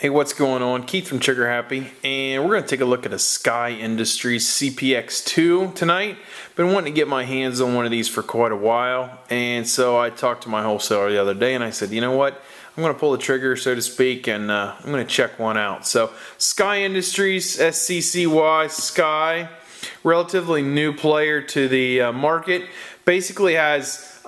Hey, what's going on? Keith from Trigger Happy, and we're going to take a look at a SCCY Industries CPX-2 tonight. Been wanting to get my hands on one of these for quite a while, and so I talked to my wholesaler the other day and I said, you know what, I'm going to pull the trigger, so to speak, and I'm going to check one out. So SCCY Industries, SCCY, SCCY, relatively new player to the market, basically has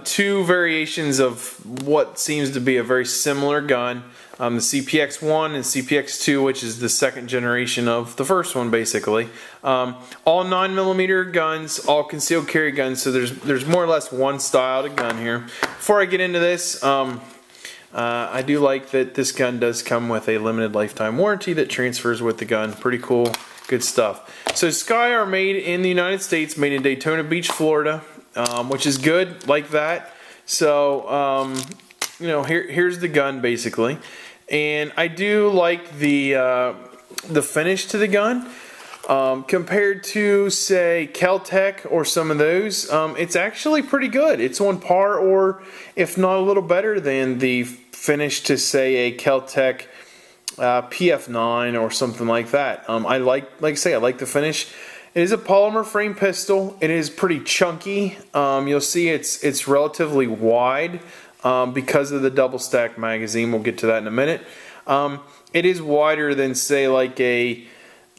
two variations of what seems to be a very similar gun. The CPX-1 and CPX-2, which is the second generation of the first one, basically. All 9mm guns, all concealed carry guns, so there's more or less one style to gun here. Before I get into this, I do like that this gun does come with a limited lifetime warranty that transfers with the gun. Pretty cool, good stuff. So SCCY are made in the United States, made in Daytona Beach, Florida, which is good, like that. So, you know, here's the gun basically. And I do like the finish to the gun compared to, say, KelTec or some of those. It's actually pretty good. It's on par, or if not a little better than the finish to, say, a KelTec PF9 or something like that. like I say, I like the finish. It is a polymer frame pistol. It is pretty chunky. You'll see it's relatively wide. Because of the double stack magazine. We'll get to that in a minute. It is wider than, say, like a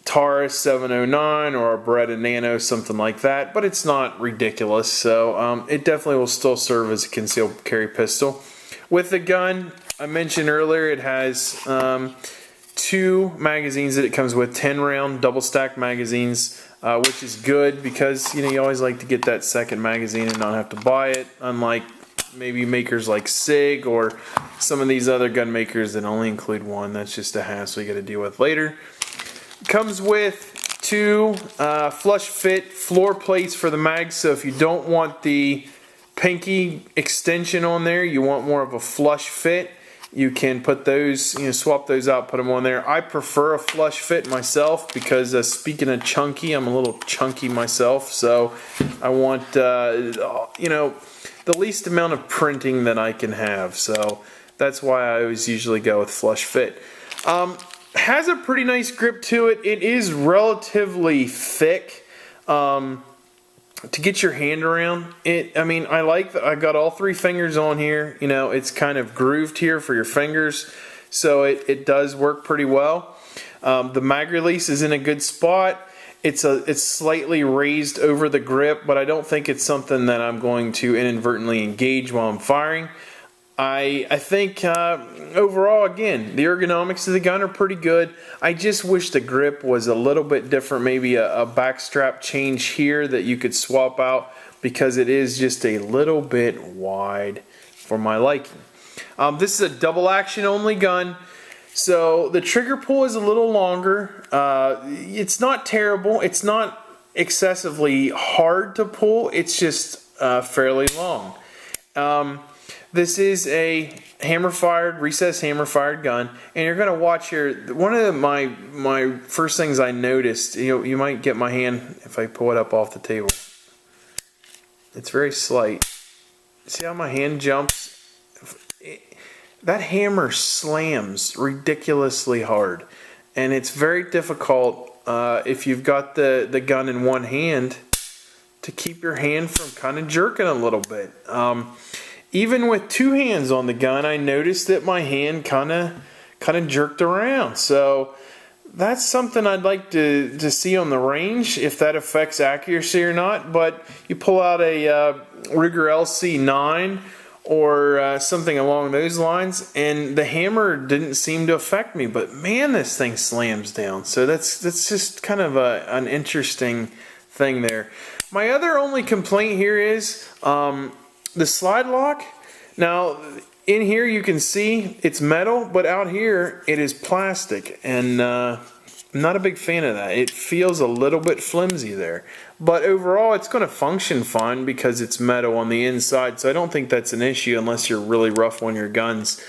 Taurus 709 or a Beretta Nano, something like that, but it's not ridiculous, so it definitely will still serve as a concealed carry pistol. With the gun, I mentioned earlier, it has two magazines that it comes with, 10-round double stack magazines, which is good because, you know, you always like to get that second magazine and not have to buy it, unlike maybe makers like SIG or some of these other gun makers that only include one. That's just a hassle you got to deal with later. Comes with two flush fit floor plates for the mag, so if you don't want the pinky extension on there, you want more of a flush fit, you can put those, you know, swap those out, put them on there. I prefer a flush fit myself because speaking of chunky, I'm a little chunky myself, so I want, you know, the least amount of printing that I can have, so that's why I always usually go with flush fit. Has a pretty nice grip to it. It is relatively thick to get your hand around it. I mean, I like that I got all three fingers on here. You know, it's kind of grooved here for your fingers, so it does work pretty well. The mag release is in a good spot. It's slightly raised over the grip, but I don't think it's something that I'm going to inadvertently engage while I'm firing. I think overall, again, the ergonomics of the gun are pretty good. I just wish the grip was a little bit different, maybe a backstrap change here that you could swap out, because it is just a little bit wide for my liking. This is a double action only gun. So the trigger pull is a little longer. It's not terrible. It's not excessively hard to pull. It's just fairly long. This is a hammer-fired, recessed hammer-fired gun, and you're going to watch here. One of my first things I noticed, you might get my hand if I pull it up off the table. It's very slight. See how my hand jumps? That hammer slams ridiculously hard, and it's very difficult if you've got the gun in one hand to keep your hand from kind of jerking a little bit. Even with two hands on the gun, I noticed that my hand kind of jerked around. So that's something I'd like to see on the range, if that affects accuracy or not. But you pull out a Ruger LC9 or something along those lines, and the hammer didn't seem to affect me, but man, this thing slams down. So that's just kind of an interesting thing there. My other only complaint here is the slide lock. Now in here you can see it's metal, but out here it is plastic, and I'm not a big fan of that. It feels a little bit flimsy there. But overall, it's going to function fine because it's metal on the inside, so I don't think that's an issue unless you're really rough on your guns,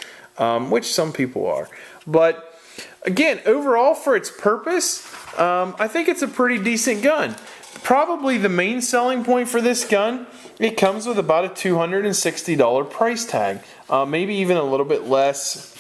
which some people are. But again, overall, for its purpose, I think it's a pretty decent gun. Probably the main selling point for this gun, it comes with about a $260 price tag, maybe even a little bit less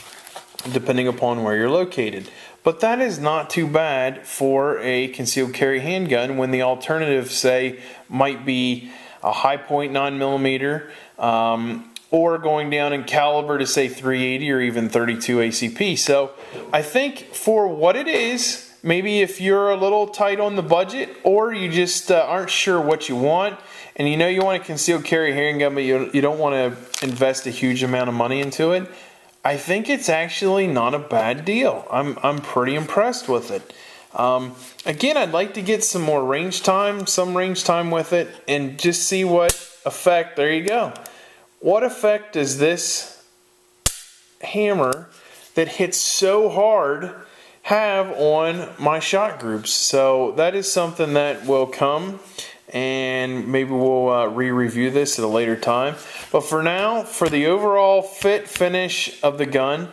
depending upon where you're located. But that is not too bad for a concealed carry handgun when the alternative, say, might be a high point 9mm, or going down in caliber to say 380 or even 32 ACP. So I think for what it is, maybe if you're a little tight on the budget, or you just aren't sure what you want, and you know you want a concealed carry handgun, but you don't want to invest a huge amount of money into it, I think it's actually not a bad deal. I'm pretty impressed with it. Again, I'd like to get some more range time, with it, and just see what effect, there you go. What effect does this hammer that hits so hard have on my shot groups? So that is something that will come, and maybe we'll re-review this at a later time. But for now, for the overall fit finish of the gun,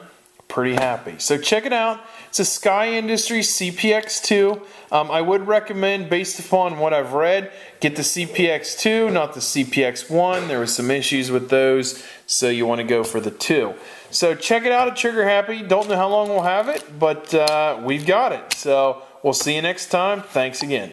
pretty happy. So check it out. It's a SCCY Industries CPX-2. I would recommend, based upon what I've read, get the CPX-2, not the CPX-1. There were some issues with those, so you want to go for the 2. So check it out at Trigger Happy. Don't know how long we'll have it, but we've got it. So we'll see you next time. Thanks again.